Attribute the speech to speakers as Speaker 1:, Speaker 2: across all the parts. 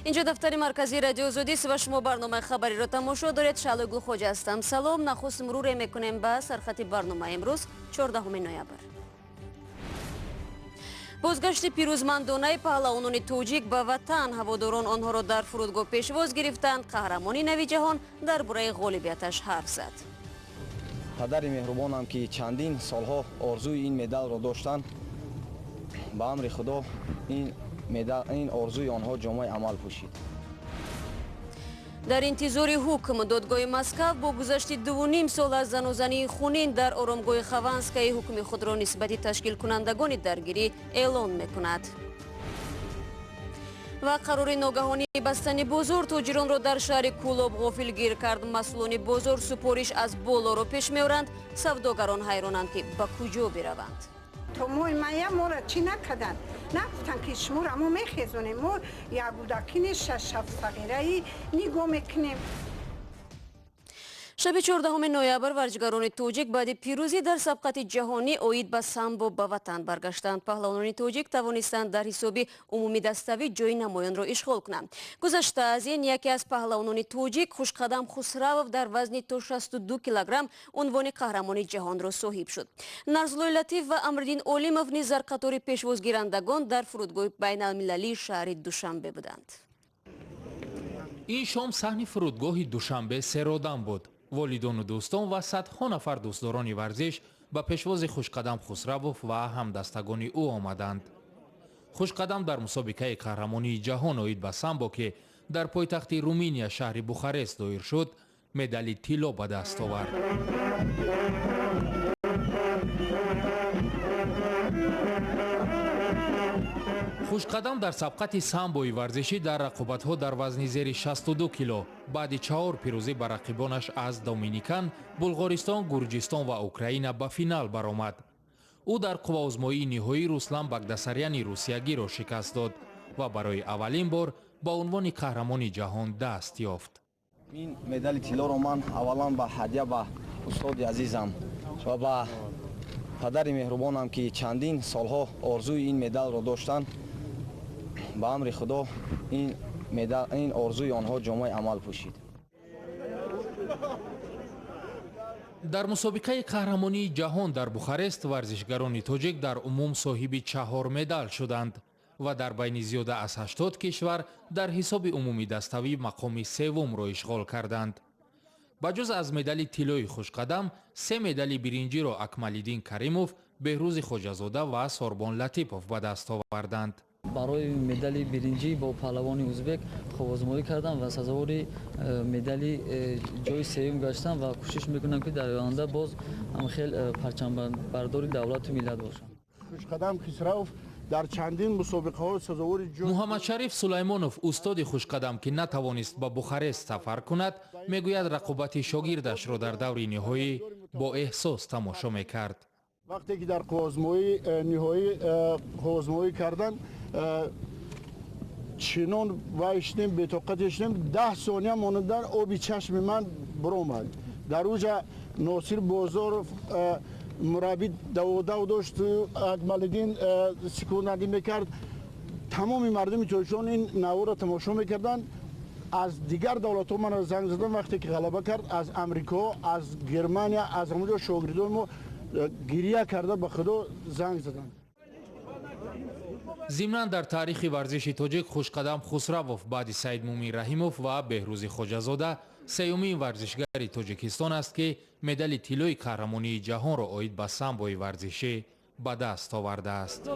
Speaker 1: اینجا دفتر مرکزی رادیو زودیست و شما برنامه خبری را تماشا دارید. شعله گلخوج هستم. سلام. نخست مرور میکنیم به سرخط برنامه امروز 14 نوامبر. بازگشت پیروزمندانه پهلوانان توجیک به وطن. هواداران آنها را در فرودگاه پیشواز گرفتند. قهرمانی نوی جهان درباره غالبیتش حرف زد.
Speaker 2: پدر مهربانم که چندین سالها آرزوی این مدال را داشتند، به امر خدا این آرزوی آنها جامعه عمل پوشید.
Speaker 1: در انتظار حکم دادگاه مسکو با گذشت 2.5 سال از زنازنی خونین در آرامگاه خوانسکی حکم خود را نسبت تشکیل کنندگان درگیری اعلان میکند. و قرار ناگهانی بستن بازار تاجران را در شهر کولاب غافلگیر کرد. مسئولان بازار سپارش از بالا را پیش می‌آورند. سوداگران حیرانند که به کجا بروند.
Speaker 3: تو ما را چی نکردن؟ نگفتن که شما را ما میخیزونیم. ما یک بودکین 6-7 صغیره نگاه میکنیم.
Speaker 1: شب 14 نوامبر ورزشکاران توجیک بعد پیروزی در سبقت جهانی اوید به سامبو به وطن برگشتند. پهلوانان توجیک توانستند در حساب عمومی دستاوی جای نمایان را اشغال کنند. گذشته از این یکی از پهلوانان توجیک خوشقدم خسروف در وزن تا 62 کیلوگرم عنوان قهرمان جهان را صاحب شد. نرزلوی لطیف و امردین اولیموف نیز در قطار پیشوازگیرندگان در فرودگاه بین المللی شهر دوشنبه بودند.
Speaker 4: این شام صحن فرودگاه دوشنبه سرودان بود. والدان و دوستان و صدها نفر دوستداران ورزش به پیشواز خوشقدم خسروف و همدستگان او آمدند. خوشقدم در مسابقه قهرمانی جهان اوید به سامبو که در پایتخت رومانیا شهر بوخارست دایر شد، مدال طلا به دست آورد. خوشقدم در سبقت سامبوی ورزشی در رقابت‌ها در وزن زیر 62 کیلو بعد 4 پیروزی بر رقیبانش از دومینیکان، بلغارستان، گرجستان و اوکراین به فینال برآمد. او در قوازمایی نهایی روسلان بگداساریان روسیایی را شکست داد و برای اولین بار با عنوان قهرمان جهان دست یافت.
Speaker 2: این مدال طلا را من اولا به هدیه به استاد عزیزم و به پدر مهربانم که چندین سالها آرزوی این مدال را داشتند، به امر خدا این آرزوی آنها جامعه عمل پوشید.
Speaker 4: در مسابقه قهرمانی جهان در بوخارست ورزشکاران توجیک در عموم صاحب 4 مدال شدند و در بین زیاده از 80 کشور در حساب عمومی دستاوی مقام سوم را اشغال کردند. بجز از مدال طلای خوشقدم 3 مدال برنجی را اکمال‌الدین کریموف، بهروز خواجه‌زاده و سوربان لطیپوف به دست آوردند.
Speaker 5: برای مدال برنجی با پهلوان ازبک خوازمایی کردم و سزاوار مدال جای سوم گشتم و کوشش میکنم که در آینده باز هم خیلی پرچم بردار دولت و ملت باشم.
Speaker 6: خوشقدم خسروف در چندین مسابقه ها سزاوار
Speaker 4: محمد شریف سلیمانوف استاد خوشقدم که نتوانست به بوخارست سفر کند، میگوید رقابت شاگردش را در دور نهایی با احساس تماشا میکرد.
Speaker 6: وقتی که در قوازمایی نهایی قوازمایی کردن چنان وایشتیم به طاقت شدیم 10 ثانیه ماندن آبی چشم من برآمد. در اوجا ناصر بازار مربی داوودو داشت، اکمال‌الدین سکونتی میکرد. تمام مردم توجیان این نوا را تماشا میکردن. از دیگر دولت ها من زنگ زدن وقتی که غلبه کرد، از امریکا، از گرمانیا، از همونجا شاگردان ما گریه کرده به خدا زنگ زدن.
Speaker 4: ضمناً در تاریخ ورزش توجیک خوشقدم خسروف بعد سید مومن رحیموف و بهروز خواجه‌زاده سیومین ورزشگر تاجیکستان است که مدال طلای قهرمانی جهان را اوید به سامبوی ورزشی به دست آورده است.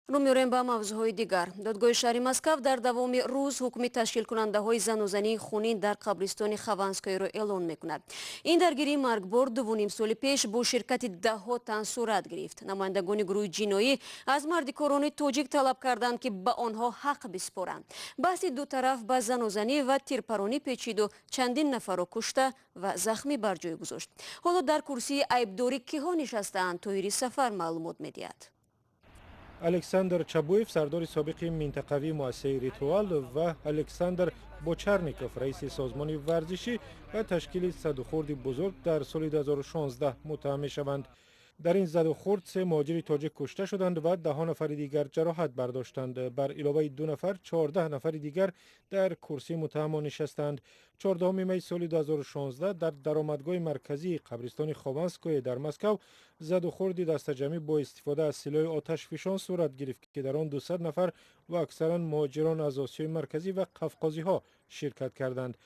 Speaker 1: رو می‌ریم به موضوعهای دیگر. دادگاه شهر مسکو در دوام روز حکم تشکیل کننده های زنازنی خونین در قبرستان خوانسکی را اعلان می‌کند. این درگیری مرگبار 2.5 سال پیش با شرکت ده‌ها تن صورت گرفت. نمایندگان گروه جنایی از مردکاران توجیک طلب کردند که به آنها حق بسپارند. بحث دو طرف به زنازنی و تیرپرانی پیچید و چندین نفر را کشته و زخمی بر جای گذاشت. حالا در کرسی عیبداری کیها نشسته‌اند؟ طاهری سفر معلومات می‌دهد.
Speaker 7: الکساندر چابویف سردار سابق منطقوی مؤسسه ریتوال و الکساندر بوچرنیکوف رئیس سازمان ورزشی و تشکیل صد و خورد بزرگ در سال 2016 متهم شوند. در این زد و خورد 3 مهاجر تاجیک کشته شدند و 10 نفر دیگر جراحت برداشتند. بر علاوه 2 نفر 14 نفر دیگر در کرسی متهمان نشستند. 14 می سال 2016 در درآمدگاه مرکزی قبرستان خوانسکوی در مسکو زد و خورد دست جمعی با استفاده از سلاح آتش فشان صورت گرفت که در آن 200 نفر و اکثرا مهاجران از آسیای مرکزی و قفقازی ها شرکت کردند.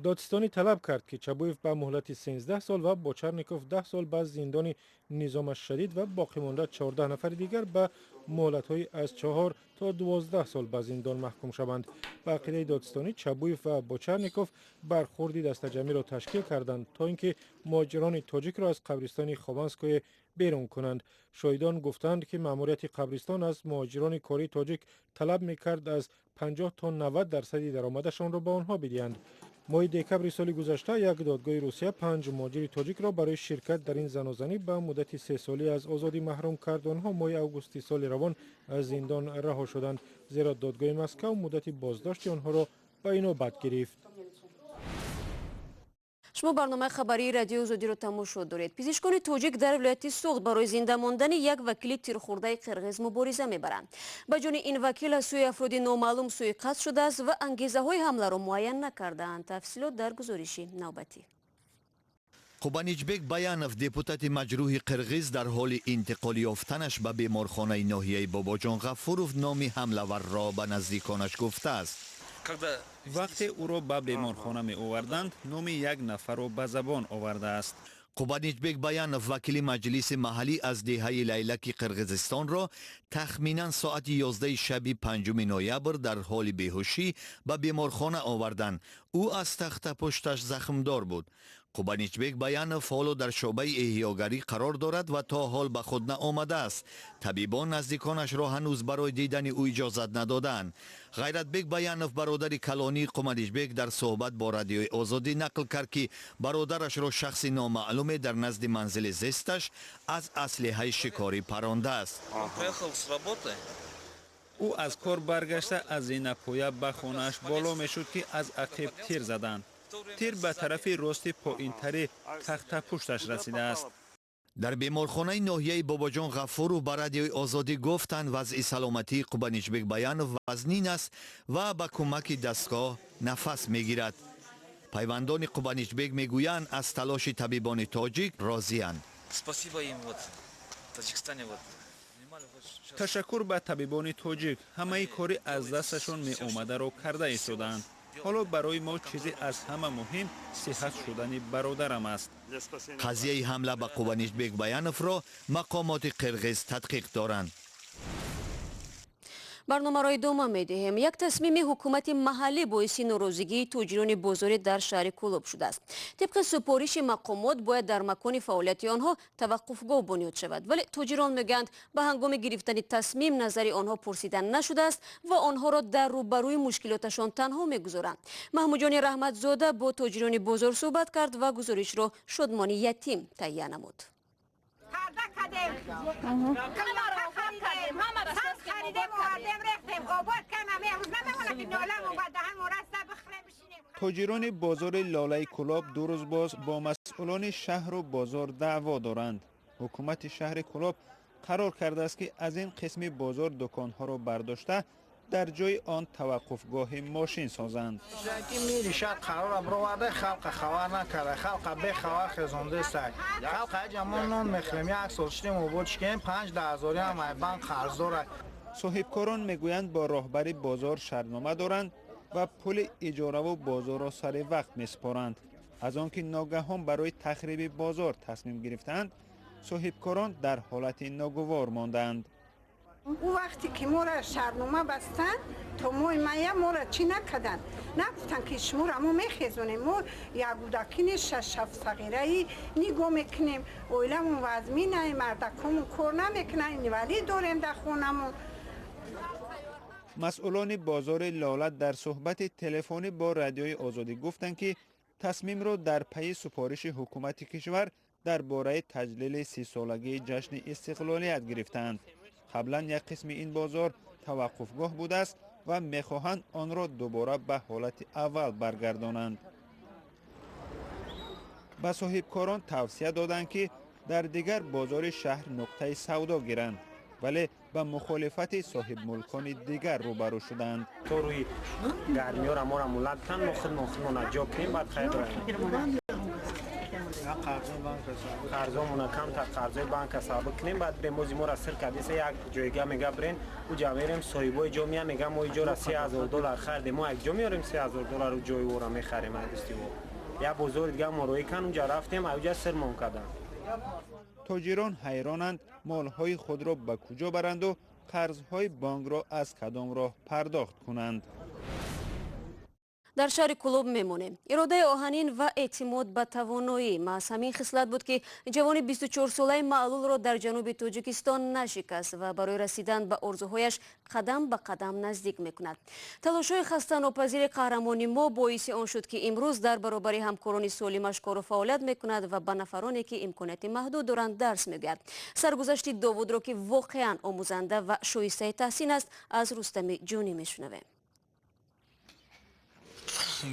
Speaker 7: دادستانی طلب کرد که چبویف به مهلت 13 سال و بوچرنیکوف 10 سال به زندان نظام شدید و باقی مانده 14 نفر دیگر به مهلت‌های از 4 تا 12 سال به زندان محکوم شوند. به عقیده دادستانی چبویف و بوچرنیکوف برخوردی دست جمعی را تشکیل کردند تا اینکه مهاجران تاجیک را از قبرستان خوانسکوی بیرون کنند. شاهدان گفتند که ماموریت قبرستان از مهاجران کاری تاجیک طلب می‌کرد از 50 تا 90 درصد درآمدشان را به آنها بدهند. ماه دکبر سال گذشته یک دادگاه روسیه 5 مهاجر تاجیک را برای شرکت در این زنازنی به مدت 3 سالی از آزادی محروم کرد. آنها ماه اوگوست سال روان از زندان رها شدند، زیرا دادگاه مسکو مدت بازداشت آنها را به اینوبت گرفت.
Speaker 1: شما برنامه خبری رادیو آزادی را تماشا دارید. پزشکان تاجیک در ولایت سوخت برای زنده ماندن یک وکیل تیرخورده قرغیز مبارزه میبرند. با جان این وکیل از سوی افراد نامعلوم سوءقصد شده است و انگیزه های حمله را معین نکردند. تفصیلات در گزارش نوبتی.
Speaker 8: قوبانیچبک بیانов депутат مجروح قرغیز در حال انتقال یافتنش به بیمارخانه ناحیه باباجان غفورов نام حمله‌ور را به نزدیکانش گفته است.
Speaker 9: وقتی او را به بیمارخانه می آوردند نام یک نفر را به زبان آورده است.
Speaker 8: قوبانیچبک بیانов وکیل مجلس محلی از دهه لیلک قرغیزستان را تخمینا ساعت 11 شب 5 نوامبر در حال بیهوشی به بیمارخانه آوردند. او از تخت پشتش زخمدار بود. قوبانیچبک بیانов حالا در شعبه احیاگری قرار دارد و تا حال به خود نآمده است. طبیبان نزدیکانش را هنوز برای دیدن او اجازت ندادند. غیرتبک بیانов برادر کلانی قوبانیچبک در صحبت با رادیوی آزادی نقل کرد که برادرش را شخص نامعلوم در نزد منزل زیستش از اسلحه شکاری پرانده است.
Speaker 9: او از کار برگشته از این پایه به خانه‌اش بالا میشد که از عقب تیر زدند. تیر به طرف راست پایین‌تر تخت پشتش رسیده است.
Speaker 8: در بیمارخانه ناحیه باباجان غفورov به رادیوی آزادی گفتند وضع سلامتی قوبانیچبک بیانov وزنین است و با کمک دستگاه نفس میگیرد. پیوندان قوبانیچبک میگویند از تلاش طبیبان تاجیک راضی‌اند.
Speaker 9: تشکر به طبیبان تاجیک، همه کاری از دستشون می اومده را کرده ایستادند. حالا برای ما چیزی از همه مهم صحت شدن برادرم است.
Speaker 8: قضیه حمله به قوبانیچبک بیانov را مقامات قرغیز تدقیق دارند.
Speaker 1: برنامه را ادامه می‌دهیم. یک تصمیم حکومت محلی باعث ناراضگی تاجران بازاری در شهر کلوب شده است. طبق سپارش مقامات باید در مکان فعالیت آنها توقفگاه بنیاد شود، ولی تاجران میگویند به هنگام گرفتن تصمیم نظر آنها پرسیده نشده است و آنها را در روبروی مشکلاتشان تنها میگذارند. محمود جان رحمتزاده با تاجران بازار صحبت کرد و گزارش را شادمانی یتیم تهیه نمود.
Speaker 9: تاجران بازار لاله کلاب 2 روز باز با مسئولان شهر و بازار دعوا دارند. حکومت شهر کلاب قرار کرده است که از این قسم بازار دکانها را برداشته در جای آن توقفگاه ماشین سازند.
Speaker 10: میری شهر قرار برآورده، خلق خبر نکرده، خلق به خبر خزانده است. خلق جمعون نون میخریم، یک سال شدیم و بود که 5,000 هم بانک قرض داره.
Speaker 9: صاحبکاران میگویند با راهبر بازار شرطنامه دارند و پول اجاره و بازار را سر وقت میسپارند. از آنکه ناگهان برای تخریب بازار تصمیم گرفتند، صاحبکاران در حالت ناگوار ماندند.
Speaker 3: او وقتی که ما را شرطنامه بستن تا ما را چی نکردن، نگفتن که شما را ما میخیزونیم، ما یک بودکین 6-7 صغیره نگاه میکنیم، اویلمون وزمی نه، مردکمون کار نمیکنن، ولی داریم در خونمون.
Speaker 9: مسئولان بازار لاله در صحبت تلفنی با رادیوی آزادی گفتند که تصمیم را در پی سفارش حکومت کشور درباره تجلیل 30 سالگی جشن استقلالیت گرفتند. قبلا یک قسم این بازار توقفگاه بوده است و میخواهند آن را دوباره به حالت اول برگردانند. به صاحبکاران توصیه دادند که در دیگر بازار شهر نقطه سودا گیرند، ولی به مخالفت صاحب ملکان دیگر روبرو شدند.
Speaker 11: تو روی گرمی ها ما را مولد کن، ما خود نجا کنیم، بعد خیر براییم. قرضامون کم تا قرضای بانک حساب کنیم، بعد بریم موزی ما را سر کدیسه یک جایگاه میگه برین و جا میریم صاحبای جا میگه میگه ما اینجا را $3000 خریدیم، ما یک جا میاریم $3000 رو جای او را میخریم. یا بزرگ دیگه ما روی کن اونجا رفتیم اونجا سر مون کردن.
Speaker 9: تاجران حیرانند مالهای خود را به کجا برند و قرضهای بانک را از کدام راه پرداخت کنند.
Speaker 1: در شهر کلوب میمونیم. اراده آهنین و اعتماد به توانایی محض همین خصلت بود که جوان 24 ساله معلول را در جنوب تاجیکستان نشکست و برای رسیدن به آرزوهایش قدم به قدم نزدیک میکند. تلاش‌های خسته‌ناپذیر قهرمانی ما باعث آن شد که امروز در برابر همکاران سالمش کار و فعالیت میکند و به نفرانی که امکانات محدود دارند درس میگوید. سرگذشت داوود را که واقعا آموزنده و شایسته تحسین است از رستم جونی میشنویم.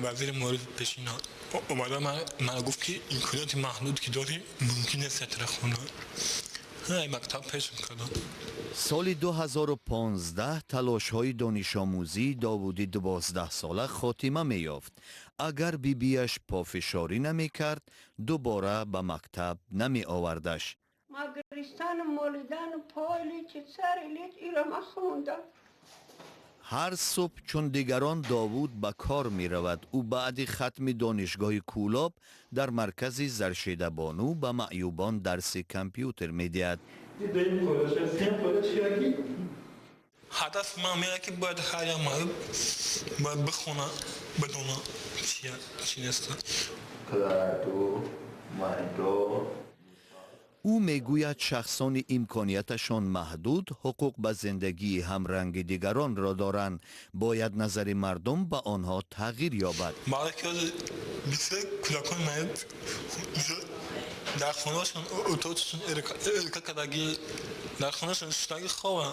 Speaker 12: وزیر معارف پیشنهاد اومده من گفت که امکانات محدود که داری ممکن است تر خونه مکتب پیش کردم.
Speaker 8: سال 2015 تلاش‌های دانش آموزی داوودی 12 ساله خاتمه می‌یافت. اگر بیبیش پافشاری نمی‌کرد دوباره به مکتب نمی آوردش.
Speaker 3: مگرستان مولدن پایلی چه سریلیت ایرم خوندم.
Speaker 8: هر صبح چون دیگران داوود به کار می رود او بعد ختم دانشگاه کولاب در مرکز زرشیده بانو به معیوبان درس کامپیوتر می دهد.
Speaker 12: هدف من میگه که باید هر یک معیوب باید بخونه بدونه چی نیست.
Speaker 8: او میگوید شخصان امکانیتشان محدود حقوق به زندگی همرنگ دیگران را دارند. باید نظر مردم به آنها تغییر یابد.
Speaker 12: برای که بسیار کودکان معیوب در خانه‌شان اتاقشون ارکا کردگی در خانه‌شون شتاگی خوابن.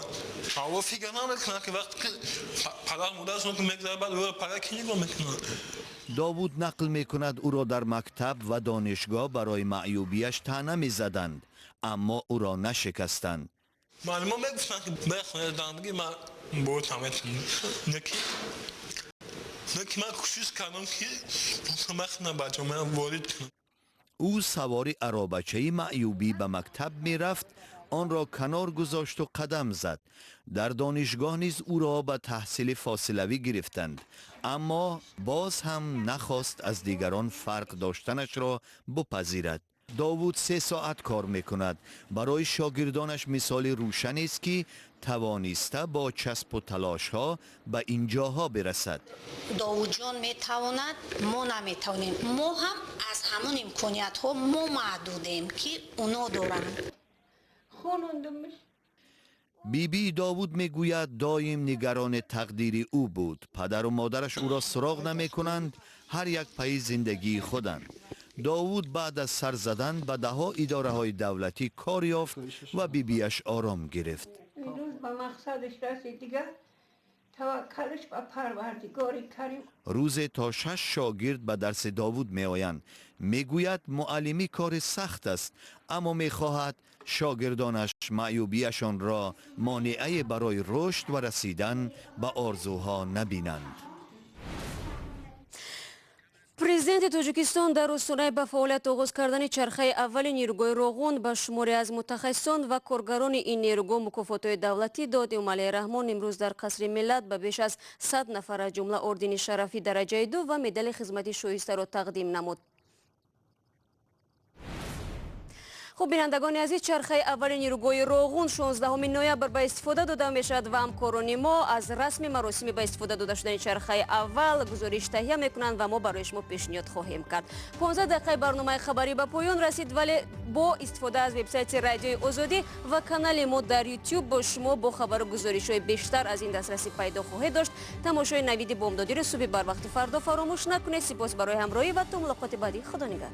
Speaker 12: اما فکر نمیکنن که وقتی که پدر مادرشون که میگذره بعد او را پدر کی نگاه میکنن.
Speaker 8: داوود نقل میکند او را در مکتب و دانشگاه برای معیوبیش طعنه میزدند اما او را نشکستند.
Speaker 12: معلمان میگفتن که بخونه دانشگاه من بود تمام نکی من کوشش کردم که مخنه بچه من وارد کنم.
Speaker 8: او سواری عرابچه معیوبی به مکتب می رفت آن را کنار گذاشت و قدم زد. در دانشگاه نیز او را به تحصیل فاصلوی گرفتند اما باز هم نخواست از دیگران فرق داشتنش را بپذیرد. داوود 3 ساعت کار می کند. برای شاگردانش مثال روشنی است که توانسته با چسب و تلاش ها به اینجاها برسد.
Speaker 13: داوود جان می تواند ما نمی توانیم. ما هم از همون امکانیت ها ما محدودیم که اونا دارند.
Speaker 8: بیبی داوود میگوید دایم نگران تقدیر او بود. پدر و مادرش او را سراغ نمی کنند. هر یک پای زندگی خودند. داوود بعد از سر زدن به دهها اداره های دولتی کار یافت و بیبیش آرام گرفت.
Speaker 3: امروز به مقصدش رسید دیگه توکلش به پروردگار کریم.
Speaker 8: روز تا 6 شاگرد به درس داوود می آیند. میگوید معلمی کار سخت است اما میخواهد شاگردانش معیوبیشان را مانعی برای رشد و رسیدن به آرزوها نبینند.
Speaker 1: پرزیدنت تاجیکستان در راستای به فعالیت آغاز کردن چرخه اول نیروگاه راغون به شماری از متخصصان و کارگران این نیروگاه مکافات‌های دولتی داد. امالی رحمان امروز در قصر ملت به بیش از 100 نفر از جمله اردن شرفی درجه 2 و مدال خدمت شایسته را تقدیم نمود. خب بینندگان عزیز، چرخه اول نیروگاه راغون 16 نوامبر به استفاده داده می شود و همکاران ما از رسم مراسم به استفاده داده شدن چرخه اول گزارش تهیه می کنند و ما برای شما پیشنهاد خواهیم کرد. 15 دقیقه برنامه خبری به پایان رسید ولی با استفاده از وبسایت رادیوی آزادی و کانال ما در یوتیوب با شما با خبر و گزارش های بیشتر از این دسترسی پیدا خواهید داشت. تماشای نوید بامدادی را صبح بر وقت فردا فراموش نکنید. سپاس برای همراهی و تا ملاقات بعدی. خدا نگهدار.